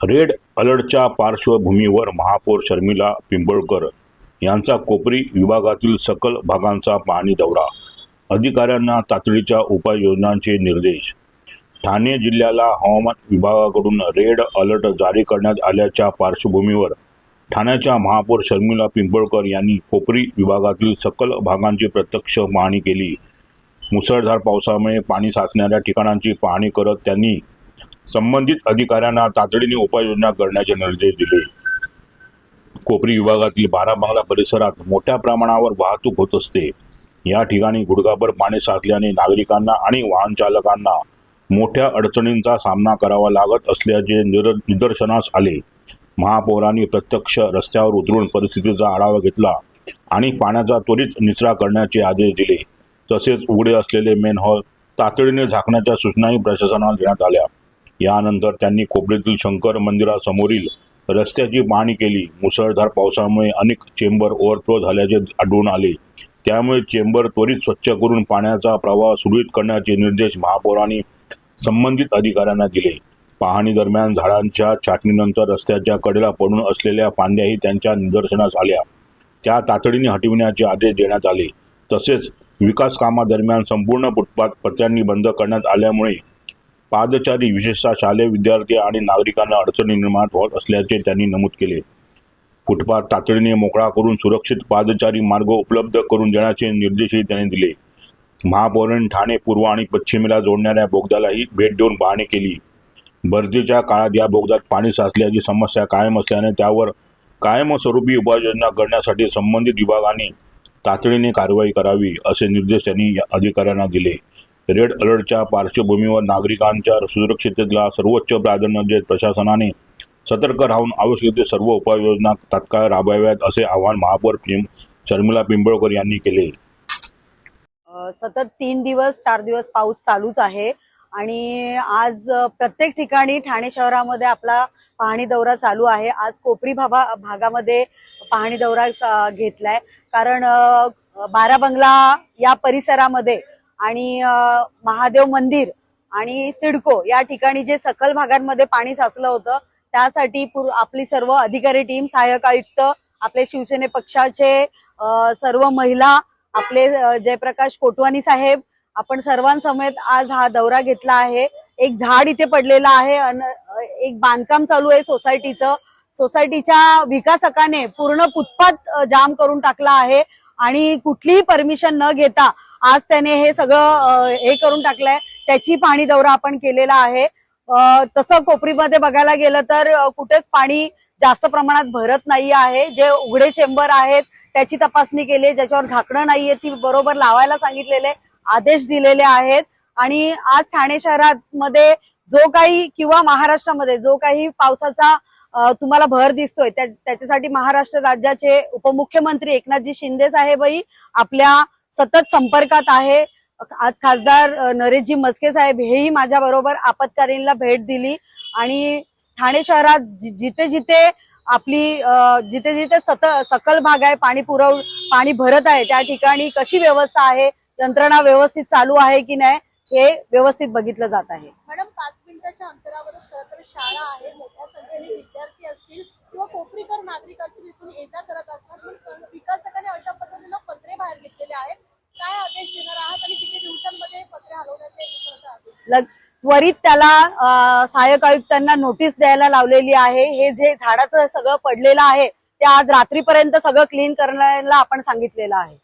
Red अलर्टच्या पार्श्वभूमीवर महापौर शर्मिला पिंपळकर यांचा कोपरी विभागातील सकल भागांचा पाहणी दौरा, अधिकाऱ्यांना तातडीच्या उपाययोजनांचे निर्देश। ठाणे जिल्ह्याला हवामान विभागाकडून रेड अलर्ट जारी करण्यात आल्याच्या पार्श्वभूमीवर ठाण्याच्या महापौर शर्मिला पिंपळकर यांनी कोपरी विभागातील सकल भागांची प्रत्यक्ष पाहणी केली। मुसळधार पावसामुळे पाणी साचणाऱ्या ठिकाणांची पाहणी करत त्यांनी संबंधित अधिकाऱ्यांना तातडीने उपाययोजना करण्याचे निर्देश दिले। कोपरी विभागातील 12 बंगला परिसरात मोठ्या प्रमाणावर वाहतूक होत असते। या ठिकाणी गुडघाभर पाणी साचल्याने नागरिकांना आणि वाहन चालकांना मोठ्या अडचणींचा सामना करावा लागत असल्याचे निदर्शनास आले। महापौरांनी प्रत्यक्ष रस्त्यावर उतरून परिस्थितीचा आढावा घेतला आणि पाण्याचा त्वरित निचरा करण्याचे आदेश दिले। तसेच उघडे असलेले मेनहॉल तातडीने झाकण्याच्या सूचनाही प्रशासनाला देण्यात आल्या। यानंतर त्यांनी कोपरीतील शंकर मंदिरासमोरील रस्त्याची पाहणी केली। मुसळधार पावसामुळे अनेक चेंबर ओव्हरफ्लो झाल्याचे आढळून आले, त्यामुळे चेंबर त्वरित स्वच्छ करून पाण्याचा प्रवाह सुरळीत करण्याचे निर्देश महापौरांनी संबंधित अधिकाऱ्यांना दिले। पाहणी दरम्यान झाडांच्या छाटणीनंतर रस्त्याच्या कडेला पडून असलेल्या फांद्याही त्यांच्या निदर्शनास आल्या, त्या तातडीने हटविण्याचे आदेश देण्यात आले। तसेच विकास कामादरम्यान संपूर्ण फुटपाथ पत्र्यांनी बंद करण्यात आल्यामुळे पादचारी, विशेषतः शालेय विद्यार्थी आणि नागरिकांना अडचणी निर्माण होत असल्याचे त्यांनी नमूद केले। फुटपाथ तातडीने मोकळा करून सुरक्षित पादचारी मार्ग उपलब्ध करून देण्याचे निर्देशही त्यांनी दिले। महापौरांनी ठाणे पूर्व आणि पश्चिमेला जोडणाऱ्या बोगद्यालाही भेट देऊन पाहणी केली। भरतीच्या काळात या बोगद्यात पाणी साचल्याची समस्या कायम असल्याने त्यावर कायमस्वरूपी उपाययोजना करण्यासाठी संबंधित विभागाने तातडीने कारवाई करावी, असे निर्देश त्यांनी अधिकाऱ्यांना दिले। रेड अलर्टच्या पार्श्वभूमीवर नागरिकांच्या सुरक्षिततेला सर्वोच्च प्राधान्य देत प्रशासनाने सतर्क राहून आवश्यक ते सर्व उपाययोजना तात्काळ राबवाव्यात, असे आवाहन महापौर शर्मिला पिंपळकर यांनी केले। सतत 3 दिवस 4 दिवस पाऊस चालूच आहे आणि आज प्रत्येक ठिकाणी ठाणे शहरामध्ये आपला पाहणी दौरा चालू आहे। आज कोपरी भागामध्ये पाहणी दौरा घेतलाय, कारण 12 बंगला या परिसरामध्ये आणि महादेव मंदिर आणि सिडको या ठिकाणी जे सखल भागांमध्ये पाणी साचलं होतं, त्यासाठी आपली सर्व अधिकारी टीम, सहाय्यक आयुक्त, आपले शिवसेने पक्षाचे सर्व महिला, आपले जयप्रकाश कोटवानी साहेब, आपण सर्वांसमेत आज हा दौरा घेतला आहे। एक झाड इथे पडलेलं आहे, एक बांधकाम चालू आहे सोसायटीचं। सोसायटीच्या विकासकाने पूर्ण फुटपाथ जाम करून टाकला आहे आणि कुठलीही परमिशन न घेता आज त्याने हे सगळं हे करून टाकलंय। त्याची पाहणी दौरा आपण केलेला आहे। तसं कोपरीमध्ये बघायला गेलं तर कुठेच पाणी जास्त प्रमाणात भरत नाही आहे। जे उघडे चेंबर आहेत त्याची तपासणी केली, ज्याच्यावर झाकणं नाहीये ती बरोबर लावायला सांगितलेले आदेश दिलेले आहेत। आणि आज ठाणे शहरामध्ये जो काही किंवा महाराष्ट्रामध्ये जो काही पावसाचा तुम्हाला भर दिसतोय, त्याच्यासाठी महाराष्ट्र राज्याचे उपमुख्यमंत्री एकनाथजी शिंदे साहेबही आपल्या सतत संपर्कात आहे। आज खासदार नरेशजी मस्के साहेब हेही माझ्या बरोबर आपत्कालीनला भेट दिली आणि ठाणे शहरात जिथे जिथे सकल भाग आहे, पाणी भरत आहे, त्या ठिकाणी कशी व्यवस्था आहे, यंत्रणा व्यवस्थित चालू आहे की नाही हे व्यवस्थित बघितलं जात आहे। मॅडम, 5 मिनिटाच्या अंतरावरच खरं तर शाळा आहे, मोठ्या संख्येने विद्यार्थी असतील किंवा कोपरीकर नागरिक असतील, इथून ये-जा करत असतात, पण विकासकाने अशा पद्धतीनं पत्रे बाहेर घेतलेले आहेत। काय आदेश देणार आहात आणि किती दिवसांमध्ये पत्रे हलवण्याचे? त्वरित त्याला सहाय्यक आयुक्तांना नोटीस द्यायला लावलेली आहे। हे जे झाडाचं सगळं पडलेलं आहे ते आज रात्रीपर्यंत सगळं क्लीन करण्याला आपण सांगितलेलं आहे।